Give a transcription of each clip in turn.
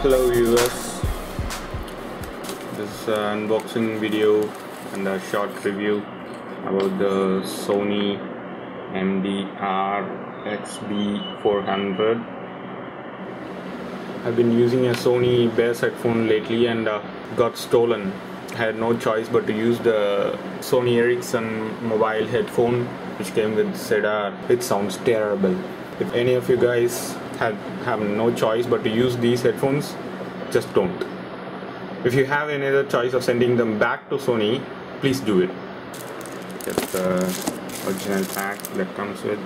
Hello viewers, this is an unboxing video and a short review about the Sony MDR XB 400. I've been using a Sony Better headphone lately and got stolen. I had no choice but to use the Sony Ericsson mobile headphone which came with Cedar. It sounds terrible. If any of you guys have no choice but to use these headphones, just don't. If you have any other choice of sending them back to Sony, please do it. That's the original pack that comes with.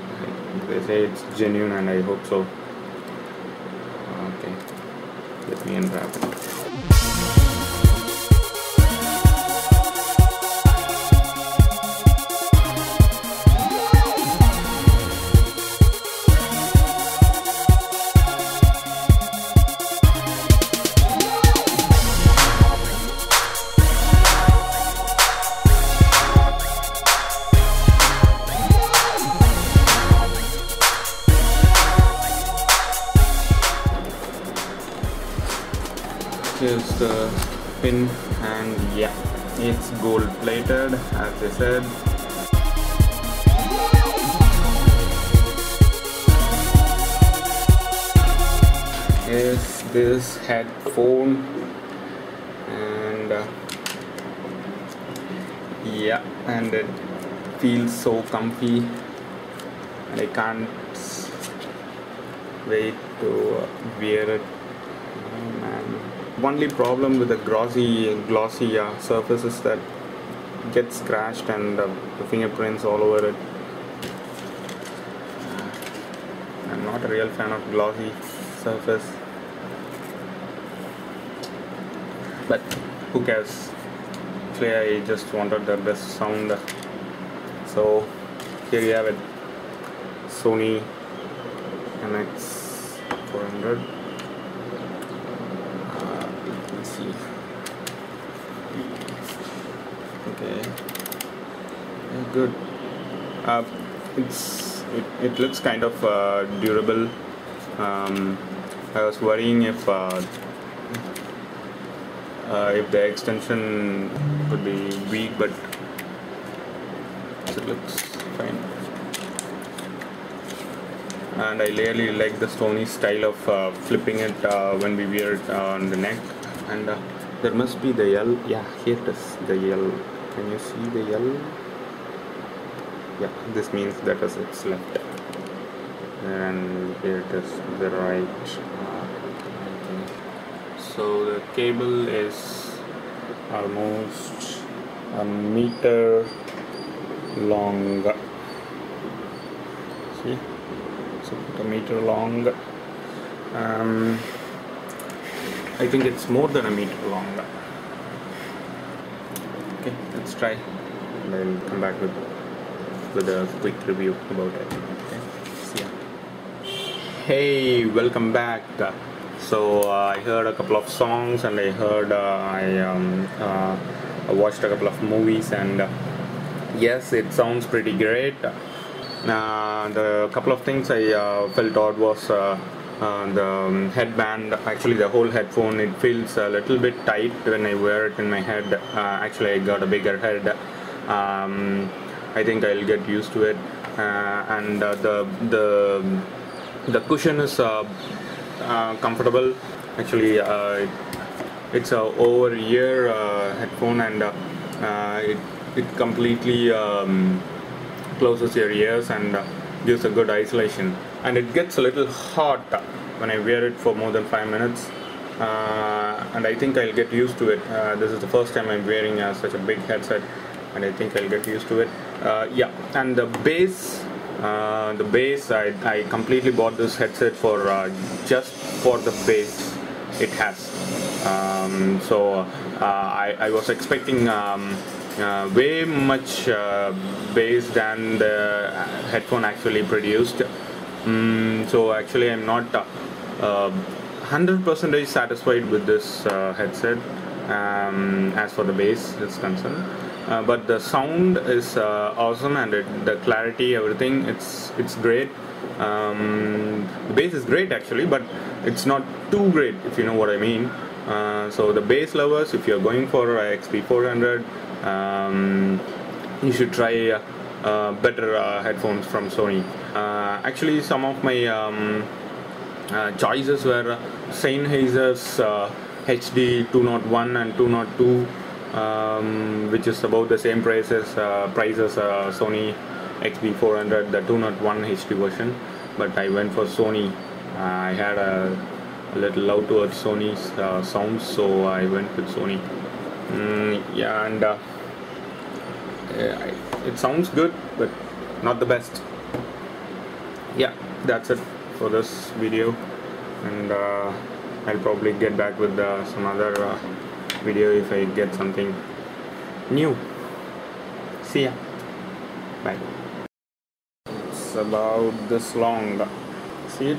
They say it's genuine and I hope so. Okay, let me unwrap it. Here's the pin, and yeah, it's gold plated as they said. Here's this headphone, and yeah, and it feels so comfy and I can't wait to wear it. Only problem with the glossy surface is that it gets scratched and the fingerprints all over it. I'm not a real fan of glossy surface, but who cares? Actually, I just wanted the best sound, so here you have it, Sony MX 400. See. Okay, good. It looks kind of durable. I was worrying if the extension would be weak, but it looks fine. And I really like the Sony style of flipping it when we wear it on the neck. And there must be the L. Yeah, here it is, the L. Can you see the L? Yeah, this means that is its left. And here it is, the right. Okay. So the cable is almost a meter long. See? So a meter long. I think it's more than a meter long. Okay, let's try and I'll come back with a quick review about it. Okay, see ya. Hey, welcome back. So I heard a couple of songs and I heard I watched a couple of movies, and yes, it sounds pretty great. The couple of things I felt odd was the headband. Actually the whole headphone, it feels a little bit tight when I wear it in my head. Actually I got a bigger head. I think I'll get used to it, and the cushion is comfortable. Actually it's a over-ear headphone, and it completely closes your ears and gives a good isolation. And it gets a little hot when I wear it for more than 5 minutes, and I think I'll get used to it. This is the first time I'm wearing such a big headset, and I think I'll get used to it. Yeah, and the bass, I completely bought this headset for just for the bass it has. So I was expecting way much bass than the headphone actually produced. So actually I'm not 100% satisfied with this headset as for the bass is concerned. but the sound is awesome, and the clarity, everything, it's great. The bass is great actually, but it's not too great, if you know what I mean. So the bass lovers, if you're going for XB 400, you should try better headphones from Sony. Actually, some of my choices were Sennheiser's HD 201 and 202, which is about the same price as Sony XB 400, the 201 HD version. But I went for Sony. I had a little love towards Sony's sounds, so I went with Sony. Yeah, and it sounds good, but not the best. Yeah, that's it for this video, and I'll probably get back with some other video if I get something new. See ya. Bye. It's about this long. See it?